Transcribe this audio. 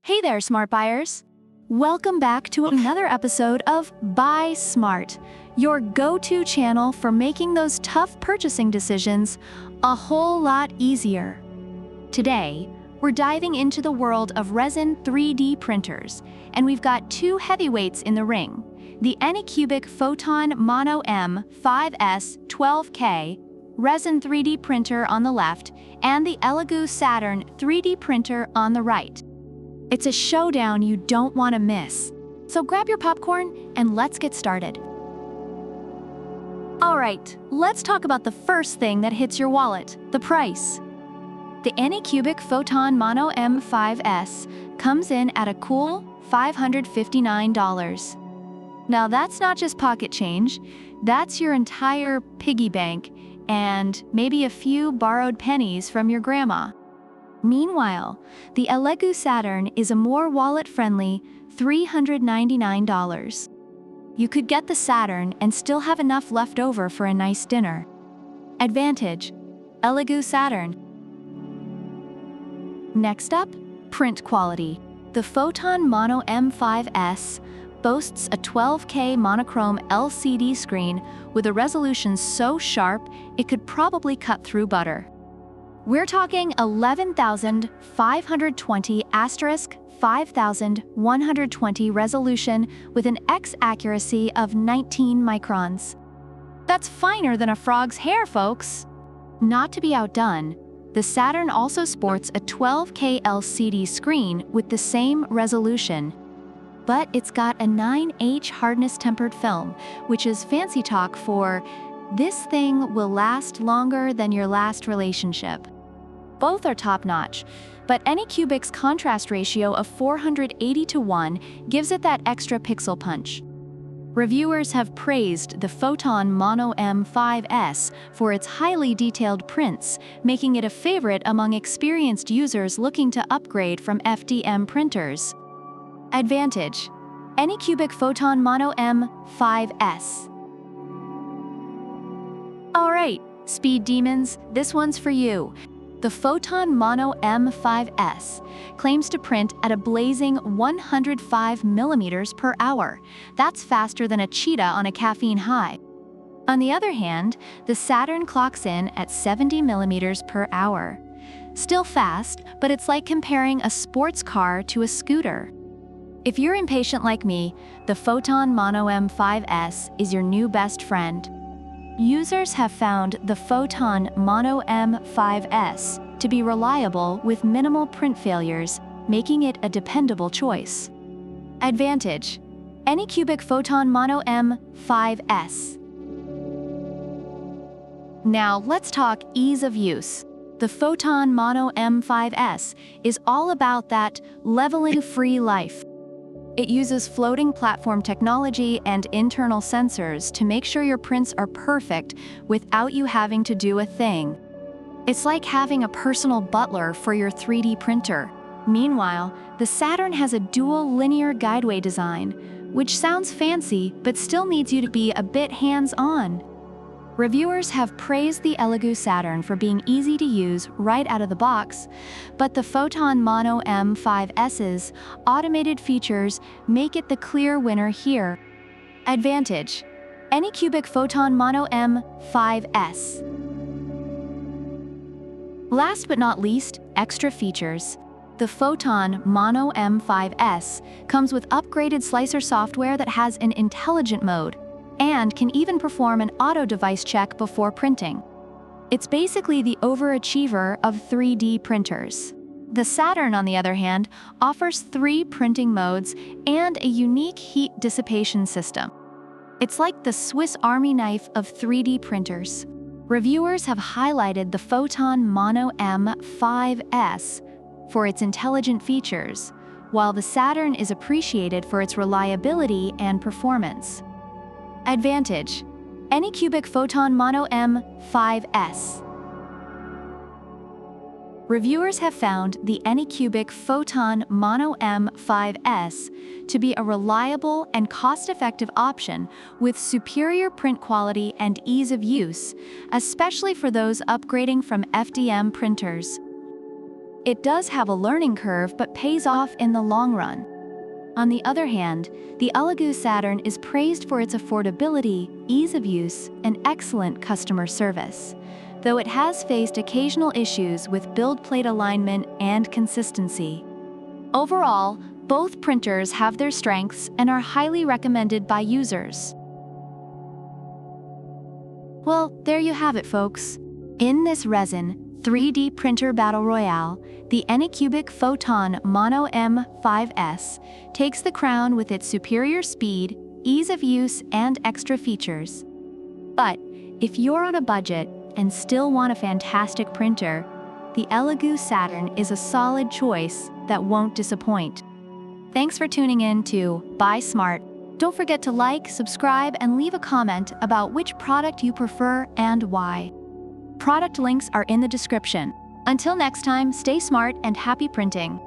Hey there, smart buyers! Welcome back to another episode of Buy Smart, your go-to channel for making those tough purchasing decisions a whole lot easier. Today, we're diving into the world of resin 3D printers, and we've got two heavyweights in the ring: the Anycubic Photon Mono M5s 12K Resin 3D printer on the left and the Elegoo Saturn 3D printer on the right. It's a showdown you don't want to miss. So grab your popcorn and let's get started. All right, let's talk about the first thing that hits your wallet, the price. The Anycubic Photon Mono M5s comes in at a cool $559. Now that's not just pocket change, that's your entire piggy bank and maybe a few borrowed pennies from your grandma. Meanwhile, the Elegoo Saturn is a more wallet-friendly $399. You could get the Saturn and still have enough left over for a nice dinner. Advantage: Elegoo Saturn. Next up, print quality. The Photon Mono M5s boasts a 12K monochrome LCD screen with a resolution so sharp it could probably cut through butter. We're talking 11,520*5120 resolution with an X accuracy of 19 microns. That's finer than a frog's hair, folks! Not to be outdone, the Saturn also sports a 12K LCD screen with the same resolution. But it's got a 9H hardness tempered film, which is fancy talk for this thing will last longer than your last relationship. Both are top-notch, but Anycubic's contrast ratio of 480:1 gives it that extra pixel punch. Reviewers have praised the Photon Mono M5s for its highly detailed prints, making it a favorite among experienced users looking to upgrade from FDM printers. Advantage: Anycubic Photon Mono M5s. Alright, speed demons, this one's for you. The Photon Mono M5s claims to print at a blazing 105 mm per hour. That's faster than a cheetah on a caffeine high. On the other hand, the Saturn clocks in at 70 mm per hour. Still fast, but it's like comparing a sports car to a scooter. If you're impatient like me, the Photon Mono M5s is your new best friend. Users have found the Photon Mono M5s to be reliable with minimal print failures, making it a dependable choice. Advantage: Anycubic Photon Mono M5s. Now let's talk ease of use. The Photon Mono M5s is all about that leveling-free life. It uses floating platform technology and internal sensors to make sure your prints are perfect without you having to do a thing. It's like having a personal butler for your 3D printer. Meanwhile, the Saturn has a dual linear guideway design, which sounds fancy but still needs you to be a bit hands-on. Reviewers have praised the Elegoo Saturn for being easy to use right out of the box, but the Photon Mono M5s's automated features make it the clear winner here. Advantage: Anycubic Photon Mono M5s. Last but not least, extra features. The Photon Mono M5s comes with upgraded slicer software that has an intelligent mode and can even perform an auto device check before printing. It's basically the overachiever of 3D printers. The Saturn, on the other hand, offers 3 printing modes and a unique heat dissipation system. It's like the Swiss Army knife of 3D printers. Reviewers have highlighted the Photon Mono M5s for its intelligent features, while the Saturn is appreciated for its reliability and performance. Advantage: Anycubic Photon Mono M5s. Reviewers have found the Anycubic Photon Mono M5s to be a reliable and cost-effective option with superior print quality and ease of use, especially for those upgrading from FDM printers. It does have a learning curve but pays off in the long run. On the other hand, the Elegoo Saturn is praised for its affordability, ease of use, and excellent customer service, though it has faced occasional issues with build plate alignment and consistency. Overall, both printers have their strengths and are highly recommended by users. Well, there you have it, folks. In this resin 3D printer battle royale, the Anycubic Photon Mono M5s takes the crown with its superior speed, ease of use, and extra features. But if you're on a budget and still want a fantastic printer, the Elegoo Saturn is a solid choice that won't disappoint. Thanks for tuning in to Buy Smart. Don't forget to like, subscribe, and leave a comment about which product you prefer and why. Product links are in the description. Until next time, stay smart and happy printing.